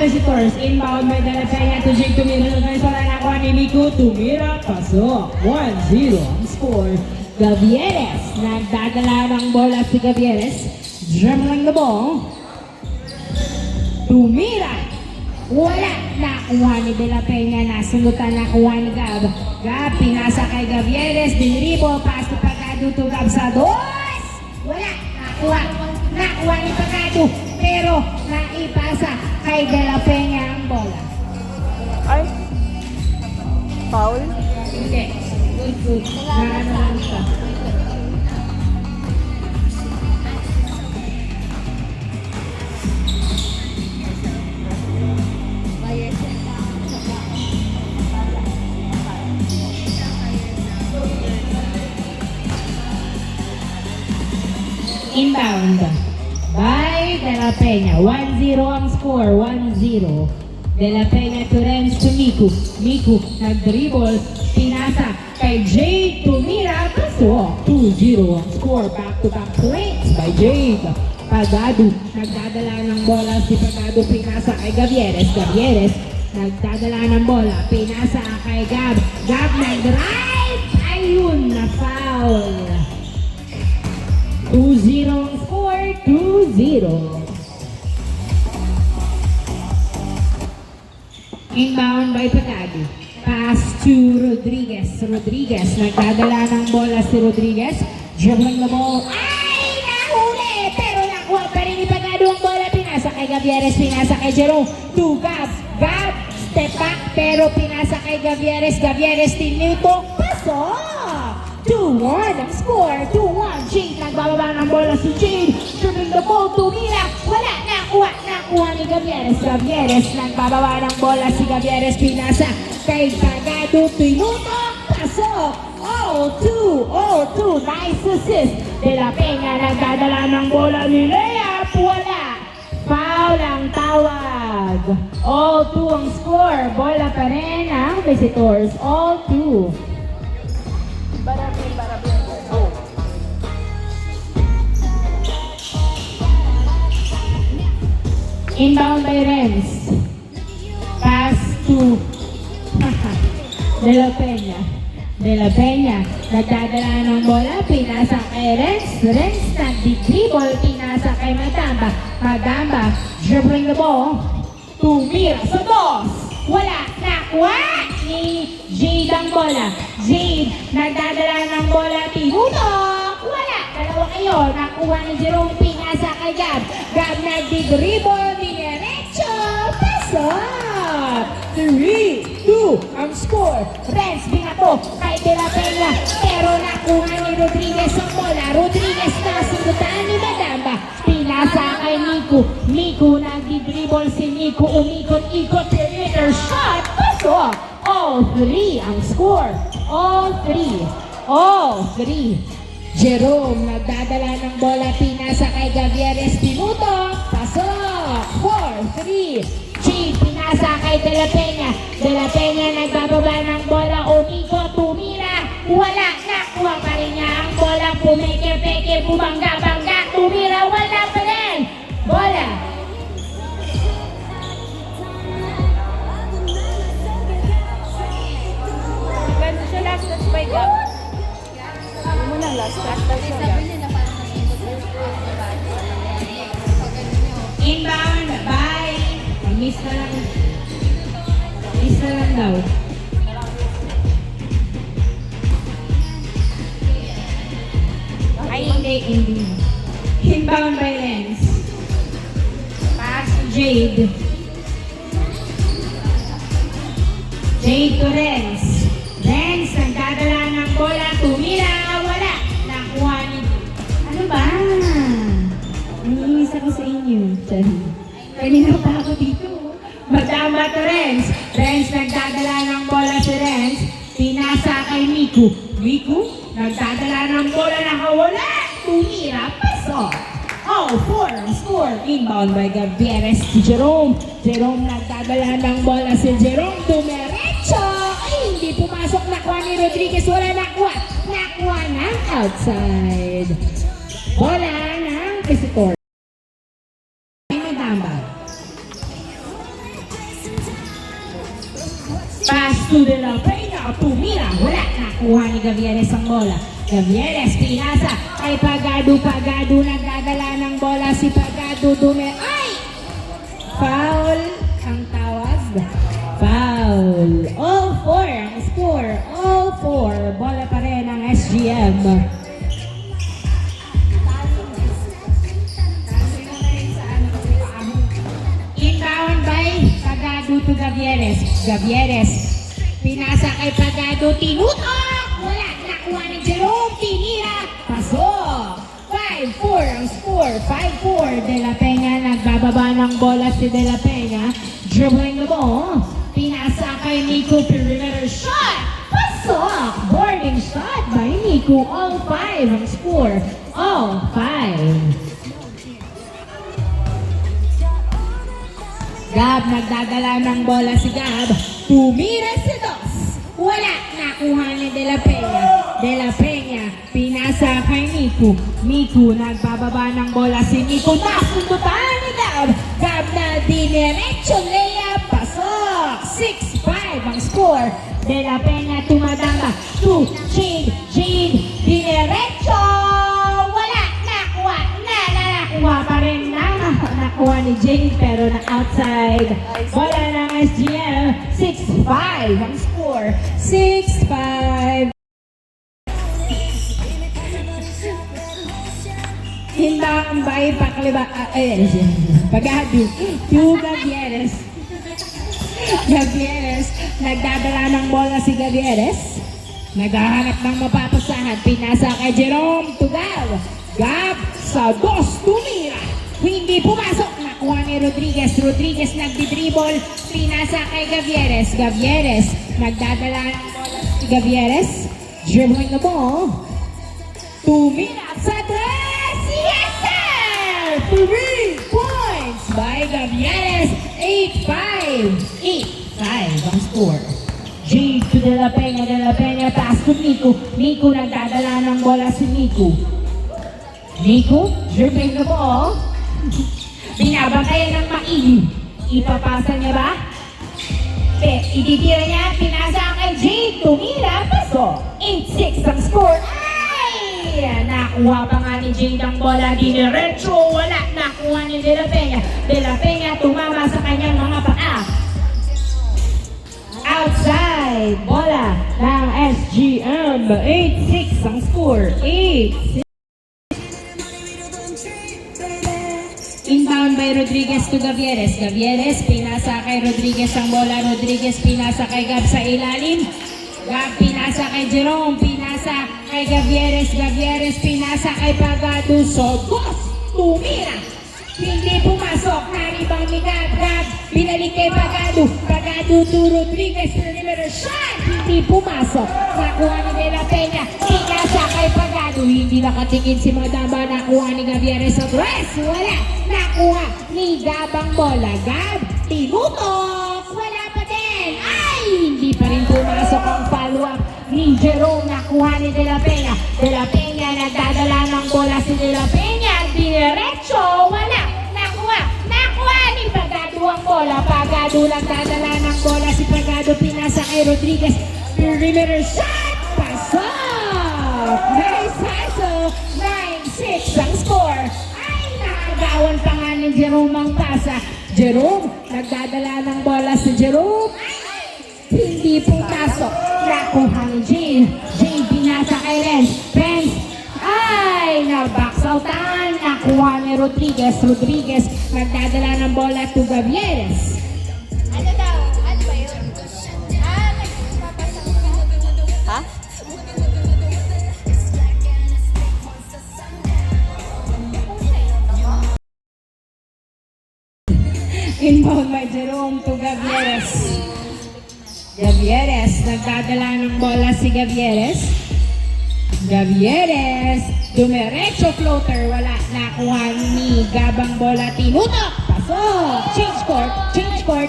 visitors. Inbound by De La Peña to Jake Tumira. Wala nakuha ni Miku. Tumira, pasok. 1-0 ang score. Gavieres. Nagdadala ng bola si Gavieres. Dribbling the ball. Tumira. Wala. Nakuha ni De La Peña. Nasungutan nakuha ni Gab. Gab, pinasa kay Gavieres. Dinribo. Pass to Pagado to Gab sa dos. Wala. Nakuha. Nakuha ni Pagado. Pero naipasa kay De La Peña ang bola. Ay! Foul? Hindi. Good. Naano lang siya. Inbound by De La Peña. 1-0 ang score. 1-0. De La Peña to Renz to Miku. Miku nag-dribble. Pinasa kay Jade. Tumira. Paso. 2-0 ang score. Back-to-back points by Jade. Pagado. Nagdadala ng bola si Pagado. Pinasa kay Gavieres. Gavieres. Nagdadala ng bola. Pinasa kay Gab. Gab nag-drive. Ayun na foul. 2-0 ang score, 2-0. Inbound by Pagado. Pass to Rodriguez. Rodriguez, nagdadala ng bola si Rodriguez. Dribbling the ball. Ay! Nahuli! Pero nakuha pa rin ni Pagado ang bola. Pinasa kay Gavieres, pinasa kay Jerome. To Gab. Gab, step back. Pero pinasa kay Gavieres. Gavieres, tinutok. Pasok! 2-1 ang score. 2-1. Jade nagbababa ng bola si Jade. Dribbling the ball. Tumira. Wala. Nakuha ni Gavieres. Gavieres nagbababa ng bola si Gavieres. Pinasa kay Pagado. Tinutok. Pasok. 0-2. Nice assist. De La Peña nagdadala ng bola ni Lea. Wala. Foul ang tawag. 0-2 ang score. Bola pa rin ang visitors. 0-2. Barabin. Oh. Inbound by Renz. Pass to De La Peña. De La Peña. Nagdadala ng bola. Pinasa kay Renz. Renz nagdi-dribble. Pinasa kay Madamba. Madamba. Dribbling the ball. Tumira sa dos. Wala. Nakuha ni Jade ang bola. Jade, nagdadala ng bola. Tinutok. Wala. Dalawa kayo. Nakuha ni Jerome. Pinasa kay Gab. Gab nagdi-dribble. Dinerecho. Pasok. 3-2 ang score. Renz binato kay De La Peña. Pero nakuha ni Rodriguez ang bola. Rodriguez nasundutan ni Madamba. Pinasa kay Miku. Miku nagdi-dribble si Miku. Umikot-ikot. Perimeter shot. Pasok. All 3 ang score. All 3. Jerome nagdadala ng bola. Pinasa kay Gavieres. Tinutok. Pasok. 4-3. Jade pinasa kay De La Peña. De La Peña nagbababa ng bola. Umikot. Tumira. Wala. Nakuha pa rin niya ang bola. Pumeke-peke. Bumangga-bangga. Tumira. Wala pa rin. Bola. Ganda siya last touch by Gab. Ano mo nang last touch siya. Inbound by miss na lang daw. Ay, hindi. Inbound by Renz. Pass to Jade. Jade to Renz. Renz, nagdadala ng bola. Tumira. Wala. Nakuha ni... Ano ba? Naiinis ako sa inyo. Kanina pa ako dito. Madama to Renz. Renz, nagdadala ng bola si Renz. Pinasa kay Miku. Miku, nagdadala ng bola. Nakawala. Tumira. Pasok. All 4 ang score. Inbound by Gavieres si Jerome. Jerome nagdadala ng bola si Jerome. Dumiretso. Ay, hindi pumasok. Nakuha ni Rodriguez. Wala nakuha. Nakuha ng outside. Bola ng visitor. Madamba. to De La Peña, tumira, wala, nakuha ni Gavieres ang bola. Gavieres, pinasa, kay Pagado, nagdadala ng bola si Pagado, ay! Foul ang tawag. Foul. All 4 ang score. All 4. Bola pa rin ang SGM. Inbound by Pagado to Gavieres. Gavieres. Pinasa kay Pagado. Tinutok! Wala. Nakuha ni Jerome. Tinira. Pasok. 5-4 ang score. 5-4. De La Peña. Nagbababa ng bola si De La Peña. Dribbling the ball. Pinasa kay Nico. Perimeter shot. Pasok. Boarding shot by Nico. All 5 ang score. All 5. Gab, nagdadala ng bola si Gab. Tumira si Dos. Wala. Nakuha ni De La Peña. De La Peña. Pinasa kay Nico. Nico, nagbababa ng bola si Nico. Nasundutan ni Gab. Gab na diniretso. Layup. Pasok. 6-5 ang score. De La Peña tumadama. To Jade. Diniretso. Wala. Nakuha pa rin na. Nakuha ni Jade pero na outside. Bola ng SGM. 6-5 ang score. 6-5. Hindang bay Pakliba. Pagado. To Gavieres. Gavieres. Nagdadala ng bola si Gavieres. Naghahanap ng mapapasahan. Pinasa kay Jerome to Gab. Gab sa Dos tumira. Hindi pumasok. Nakuha ni Rodriguez. Rodriguez nagdi-dribble. Pinasa kay Gavieres. Gavieres. Nagdadala ng bola si Gavieres. Dribbling the ball. Tumira sa tres. Yes, sir! 3 points by Gavieres. 8-5. 8-5 ang score. Jade to De La Peña. De La Peña pass to Nico. Nico nagdadala ng bola si Nico. Nico, dribbling the ball. Binabantayan ng maigi. Ipapasa niya ba? Ititira niya, pinasa kay Jade. Tumira, paso. 8-6 ang score. Ay! Nakuha pa nga ni Jade ang bola. Diniretso, wala. Nakuha ni De La Peña. De La Peña tumama sa kanyang mga paa. Outside. Bola ng SGM. 8-6 ang score. 8-6. Inbound by Rodriguez to Gavieres. Gavieres, pinasa kay Rodriguez ang bola. Rodriguez, pinasa kay Gab sa ilalim. Gab, pinasa kay Jerome. Pinasa kay Gavieres. Gavieres, pinasa kay Pagado. So, Dos, tumira. Hindi pumasok. Naribang ni Gab. Gab, binalik kay Pagado. Pagado to Rodriguez. Perimeter shot. Hindi pumasok. Nakuha ni De La Peña. Pinasa kay Pagado. Hindi nakatingin si Madamba. Nakuha ni Gavieres sa press. Wala. Nakuha ni Gab ang bola. Gab, tinutok. Wala pa din. Ay, hindi pa rin pumasok ang follow-up ni Jerome. Nakuha ni De La Peña. De La Peña, nagdadala ng bola si De La Peña. Diretso. Wala. Nakuha ni Pagado ang bola. Pagado, nagdadala ng bola si Pagado. Pinasa kay Rodriguez. Perimeter shot. Pasok. Nice hustle. 9-6 ang score. Nagawan pa nga ni Jerome ang pasa. Jerome, nagdadala ng bola si Jerome. Hindi pumasok. Nakuha ni Jane. Jane, binasa kay Renz. Renz, ay, na-box outan. Nakuha ni Rodriguez. Rodriguez, nagdadala ng bola to Gavieres. Ano daw? Ano ba yun? Nagpapasok ka. Ha? Inbound by Jerome to Gavieres. Gavieres, nagdadala ng bola si Gavieres. Gavieres, dumiretso floater, wala. Nakuha ni Gabang bola, tinutok. Pasok. Change court.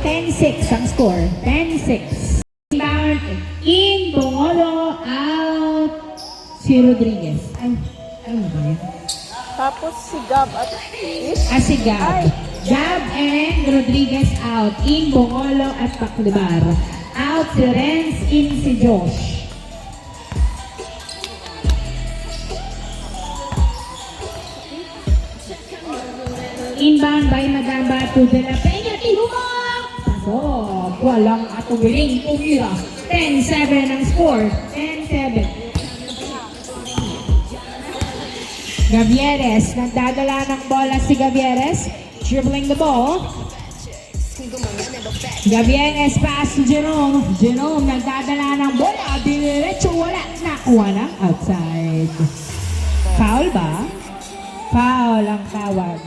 10-6 ang score. 10-6. Inbound in, Bongolo, out. Si Rodriguez. Ano ba yan? Tapos si Gab at Si Gab. Ay. Gab and Rodriguez out. In Bongolo at Paclibar. Out si Renz, in si Josh. Inbound by Madamba to De La Peña. Tinumang! Pasok. Walang atubiling tumira. 10-7 ang score. 10-7. Gavieres. Nagdadala ng bola si Gavieres. Dribbling the ball. Gavieres pass to Jerome. Jerome nagdadala ng bola. Diretso wala. Nakuha ng outside. Foul ba? Foul ang tawag.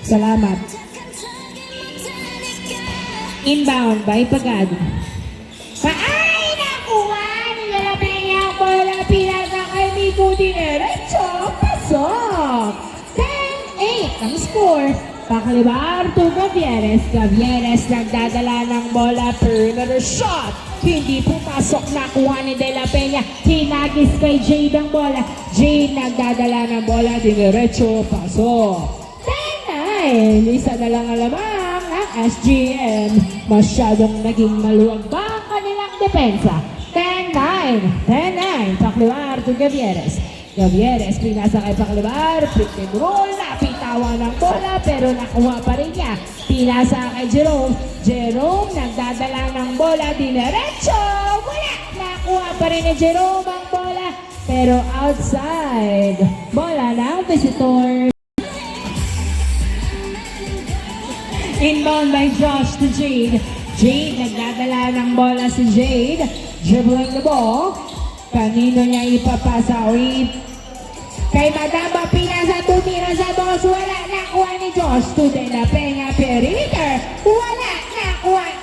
Salamat. Inbound by Pagado. Ay! Nakuha ni De La Peña ang bola. Pinasa kay Nico Diretso. Pasok. 10-8 ang score. Paclibar to Gavieres. Gavieres nagdadala ng bola. Perimeter shot. Hindi pumasok. Nakuha ni De La Peña. Hinagis kay Jade ang bola. Jade nagdadala ng bola. Diretso. Pasok. 10-9. Isa na lang alamang ang SGM. Masyadong naging maluwag ba ang kanilang depensa. 10-9. 10-9. Paclibar to Gavieres. Gavieres, pinasa kay Paclibar, pick and roll, napitawan ng bola, pero nakuha pa rin niya. Pinasa kay Jerome, Jerome, nagdadala ng bola, dinerecho, wala! Nakuha pa rin ni Jerome ang bola, pero outside. Bola ng visitor. Inbound by Josh to Jade. Jade, nagdadala ng bola si Jade, dribbling the ball. Kanino niya ipapasa? Kay Madamba, pinasa, tumira sa boss, wala, nakuha ni Josh to De La Peña, perimeter, wala,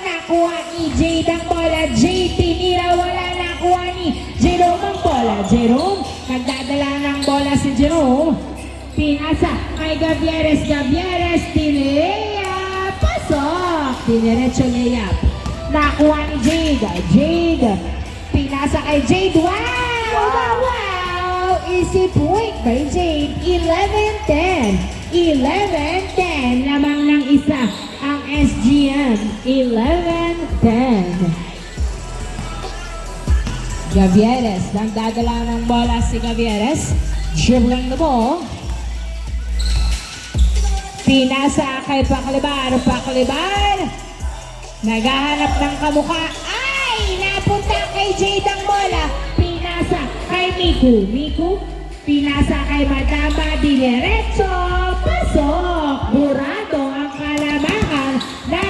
nakuha ni Jade ang bola, Jade tinira, wala, nakuha ni Jerome ang bola, Jerome, nagdadala ng bola si Jerome, pinasa kay Gavieres, Gavieres, tinira, pasok, diniretso layup, nakuha ni Jade, Jade, pinasa kay Jade, wow! Easy point by Jade. 11-10. 11-10. Lamang ng isa ang SGM. 11-10. Gavieres. Nagdadala ng bola si Gavieres. Dribbling the ball. Pinasa kay Paclibar. Paclibar. Naghahanap ng kamukha. Ay! Napunta kay Jade ang bola. Pinasa kay Miku. Miku, pinasa kay Madamba, dinerecho, pasok. Burado ang kalamangan na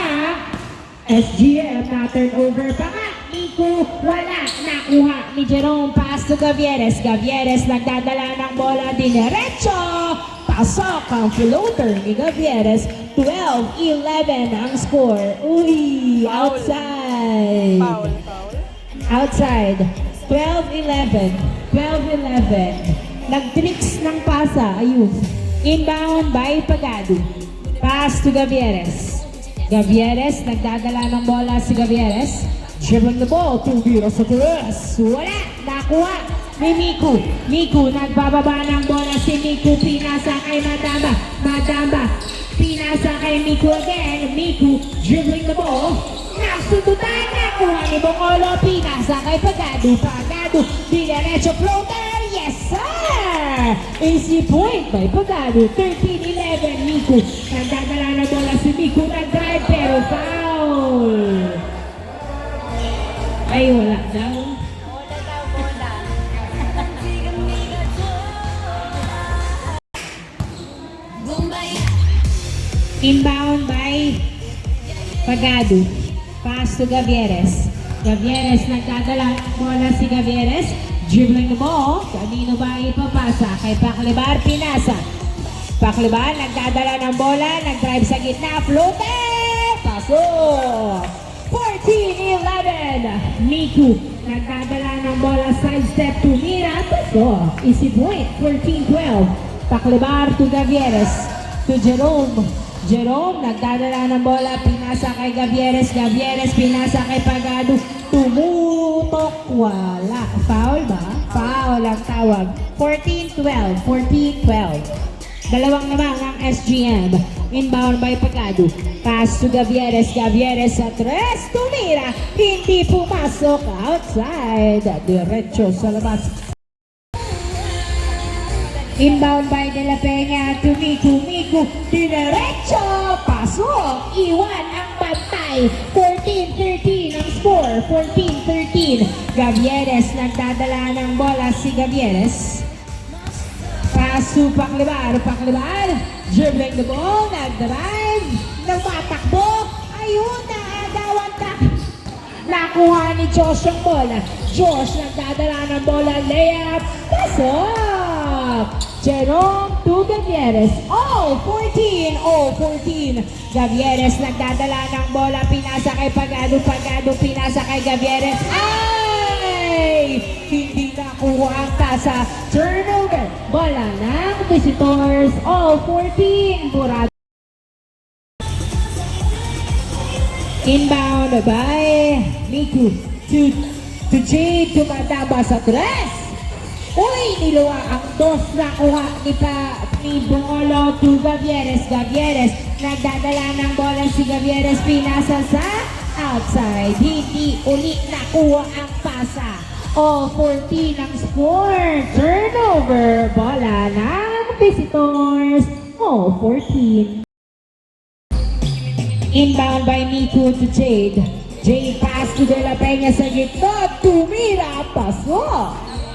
SGM na turnover pa nga. Miku, wala. Nakuha ni Jerome, pass to Gavieres. Gavieres nagdadala ng bola, dinerecho. Pasok ang floater ni Gavieres. 12-11 ang score. Uy, outside. Foul. Outside. 12-11. 12-11. Nag-tricks ng pasa. Ayun. Inbound by Pagado. Pass to Gavieres. Gavieres, nagdadala ng bola si Gavieres. Dribbling the ball. Tumira sa tres. Wala. Nakuha ni Miku. Miku, nagbababa ng bola si Miku. Pinasa kay Madamba. Madamba. Pinasa kay Miku again. Miku, dribbling the ball. Nasututan, nakuha ni Bongolo, pinasa kay Pagado, Pagado, dinerecho floater, yes sir! Easy point by Pagado, 13-11, Miku, nagdadala na bola si Miku, nag-drive pero foul! Ay, wala daw. Inbound by Pagado. Pass to Gavieres. Gavieres, nagdadala ng bola si Gavieres. Dribbling the ball. Kanino ba ipapasa? Kay Paclibar, pinasa. Paclibar, nagdadala ng bola. Nag-drive sa gitna. Floater! Pasok! 14-11. Miku, nagdadala ng bola. Side step to Mira. Pasok! Easy point. 14-12. Paclibar to Gavieres. To Jerome. Jerome, nagdadala ng bola, pinasa kay Gavieres, Gavieres, pinasa kay Pagado, tumutok, wala. Foul ba? Foul ang tawag. 14-12, 14-12. Dalawang naman ng SGM. Inbound by Pagado. Pass to Gavieres. Gavieres sa tres. Tumira. Hindi pumasok. Outside. Diretso sa labas. Inbound by De La Peña to Miku. Miku. Diretso. Pasok. Iwan ang bantay. 14-13 ang score. 14-13. Gavieres nagdadala ng bola si Gavieres. Paso Paklibar. Paklibar. Dribbling the ball. Nag-drive. Nagmatakbo. Ayun na. Agawan tak. Nakuha ni Josh ang bola. Josh nagdadala ng bola. Layup. Pasok. Jerome to Gavieres. Oh, 14. Oh, 14. Gavieres nagdadala ng bola. Pinasa kay Pagado. Pagado pinasa kay Gavieres. Ay! Hindi nakuha ang tasa. Turnover. Bola ng visitors. Oh, 14. Burado. Inbound by Miku to Jade. Tumataba sa tres. Uy, niluwa ang dos na kuha ni Bungolo to Gavieres. Gavieres, nagdadala ng bola si Gavieres, pinasa sa outside. Hindi uli nakuha ang pasa. O, 14 ang score. Turnover, bola ng visitors. O, 14. Inbound by Miku to Jade. Jade pass to De La Peña sa gitna. Tumira, pasok.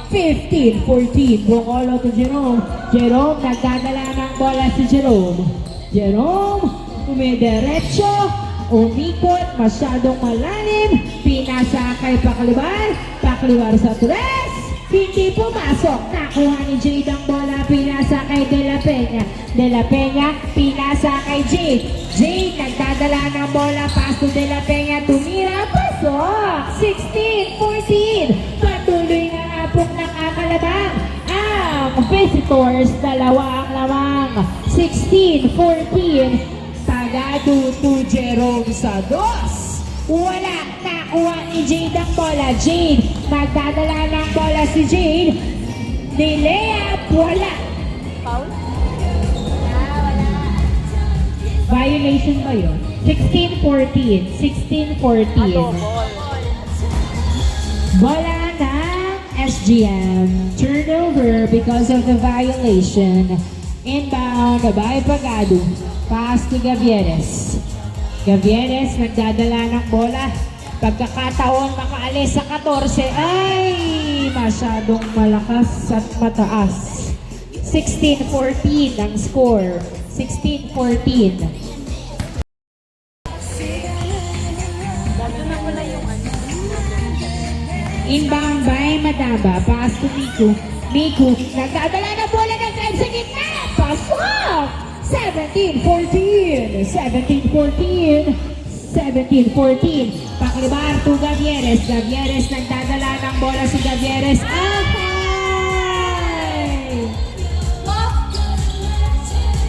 15-14. Bungolo to Jerome. Jerome, nagdadala ng bola si Jerome. Jerome, umidiretso. Umikot, masyadong malalim. Pinasa kay Paklibar. Paklibar sa tres. Hindi pumasok. Nakuha ni Jade ang bola. Pinasa kay De La Peña. De La Peña, pinasa kay Jade. Jade, nagdadala ng bola. Pass to De La Peña. Tumira, pasok. 16-14. Patuloy na nga pong nakakalabang ang visitors. Dalawa ang lamang. 16-14. Pagado to Jerome sa dos. Wala. Nakuha ni Jade ang bola. Jade, nagdadala ng bola si Jade. Nilayup, wala. Foul? Violation ba yun? 16-14. 16-14. Bola ng SGM. Turnover because of the violation. Inbound by Pagado. Pass to Gavieres. Gavieres nagdadala ng bola. Pagkakataon makaalis sa 14. Ay! Masyadong malakas at mataas. 16-14 ang score. 16-14. Dito na wala yung ano. Inbound by Madaba. Pass to Miku. Miku, nagdadala ng bola ng drive sa gitna. Pasok! 17-14. 17-14. 17-14. Paklibar to Gavieres. Gavieres, nagdadala ng bola si Gavieres. Ay!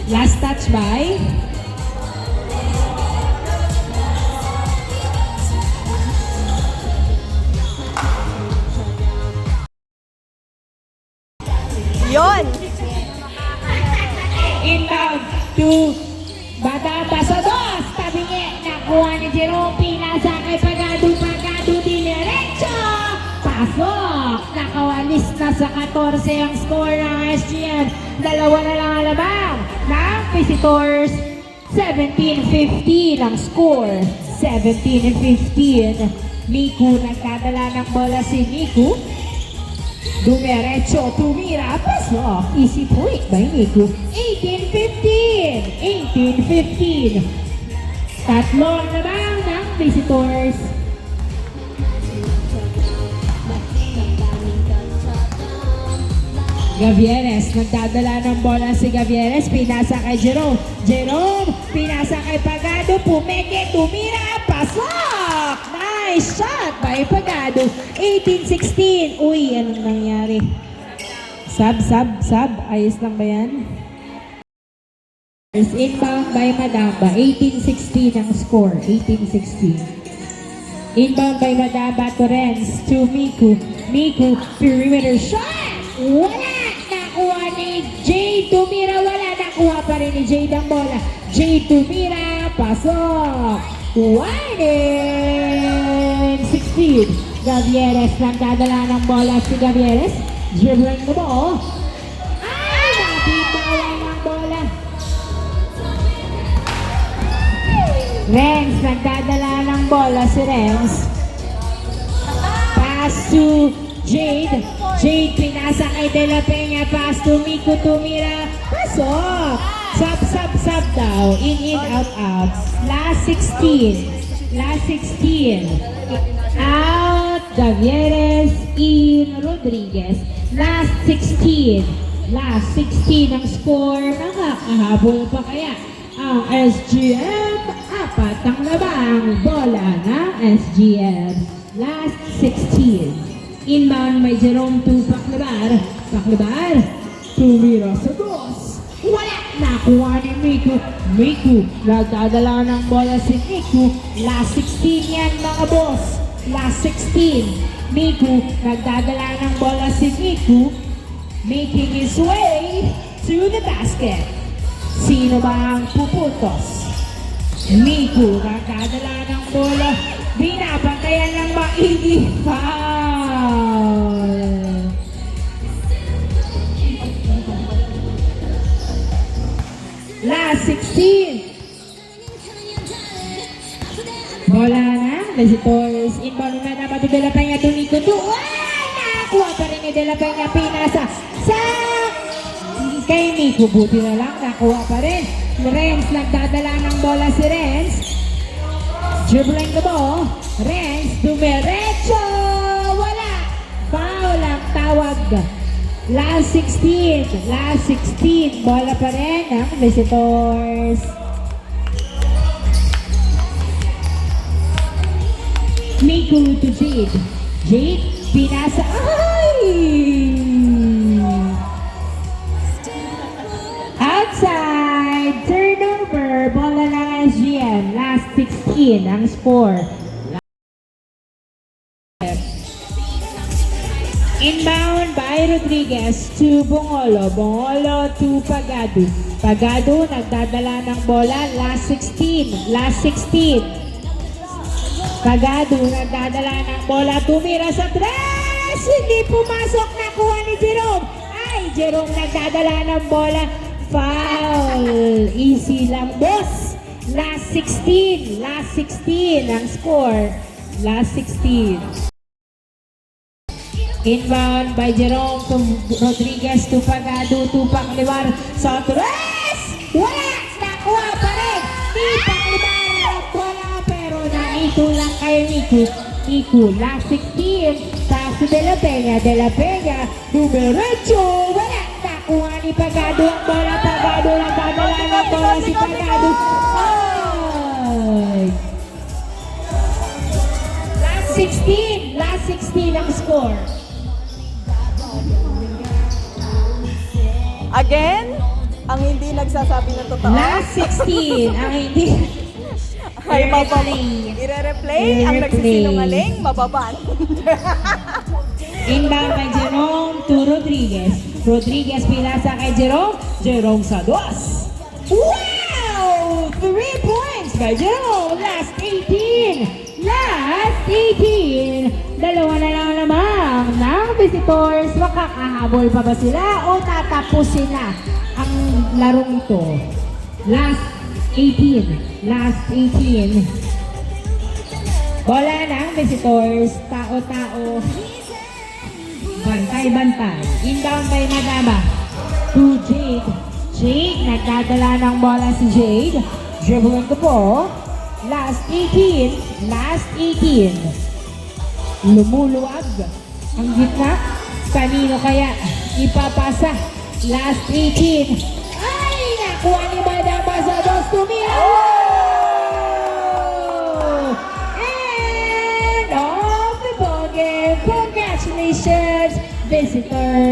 Last touch by Yon! inbound to Badaba sa dos. Tabingi, nakuha ni Jerome. Pinasa kay Pagado. Pagado dinerecho. Pasok. Nakawalis na sa 14 ang score ng SGM. Dalawa na lang ang labang ng visitors. 17-15 ang score. 17-15. Miku, nagdadala ng bola si Miku. Dumiretso, tumira, pasok. Easy point by Miku. 18-15. 18-15. Tatlong labang ng visitors. Gavieres, nagdadala ng bola si Gavieres. Pinasa kay Jerome. Jerome, pinasa kay Pagado. Pumeke, tumira, pasok. Nice shot by Pagado. 18-16. Uy, anong nangyari? Sub. Ayos lang ba yan? Inbound by Madamba. 18-16 ang score. 18-16. Inbound by Madamba to Renz to Miku. Miku, perimeter shot. Wala! Nakuha ni Jade. Tumira, wala. Nakuha pa rin ni Jade ang bola. Jade tumira, pasok. 1-16. Gavieres nagdadala ng bola si Gavieres. Dribbling the ball. Ay, nabitawan ng bola. Renz nagdadala ng bola si Renz. Pass to Jade. Jade pinasa kay De La Peña. Pass to Miku tumira. Pasok. Sub daw. In, out. Last 16. Out. Gavieres in Rodriguez. Last 16 ang score. Nakakahabol pa kaya ang SGM. Apat ang labang bola ng SGM. Last 16. Inbound may Jerome to Paclabar. Tumira sa dos. Wala! Nakuha ni Miku. Nagdadala ng bola si Miku. Last 16 yan mga boss. Last 16. Miku. Nagdadala ng bola si Miku. Making his way to the basket. Sino ba ang puputos? Miku. Nagdadala ng bola. Binabantayan ng maigi. Foul. Last 16. Bola na. Visitors. Inbound na naman to De La Peña. Tumikundo. Nakakuha pa rin ni De La Peña. Pinasa sa kay Miku. Buti na lang. Nakuha pa rin. Renz. Nagdadala ng bola si Renz. Dribbling the ball. Renz. Dumiretso. Wala. Foul ang tawag. Last 16. Bola pa rin ng Visitors. Miku to Jade. Jade, pinasa. Ay! Outside. Turnover. Bola ng SGM. Last 16 ang score. Inbound by Rodriguez to Bongolo. Bongolo to Pagado. Pagado nagdadala ng bola. Last 16. Pagado nagdadala ng bola. Tumira sa tres. Hindi pumasok. Nakuha ni Jerome. Ay, Jerome nagdadala ng bola. Foul. Easy lang, boss. Last 16 ang score. Last 16. Inbound by Jerome to Rodriguez to Pagado to Paclabar. Sa tres! Wala! Nakuha pa rin! Di Paclabar! Wala pero naitulang kay Miku. Last 16. Pass to De La Peña. Dumiretso! Wala! Nakuha ni Pagado ang bola. Pagado nagdadala ng bola si Pagado. Ay! Last 16 ang score. Again, ang hindi nagsasabi ng totoo. Last 16 ang hindi. Ay, I-replay. I-replay. Ang nagsisinungaling, mababan. Inbound by Jerome to Rodriguez. Rodriguez pinasa kay Jerome. Jerome sa dos. Wow! 3 points by Jerome. Last 18. Dalawa na lang naman ng Visitors. Makakahabol pa ba sila o tatapusin na ang larong ito? Last 18. Bola ng Visitors. Tao-tao. Bantay-bantay. Inbound by Madama. To Jade. Jade. Nagdadala ng bola si Jade. Dribbling the ball. Last 18. Lumuluwag. Ang gitna. Kanino kaya ipapasa? Last 18. Ay! Nakuha ni Madama sa dos. Tumira! And off the ball game. Congratulations, Visitors!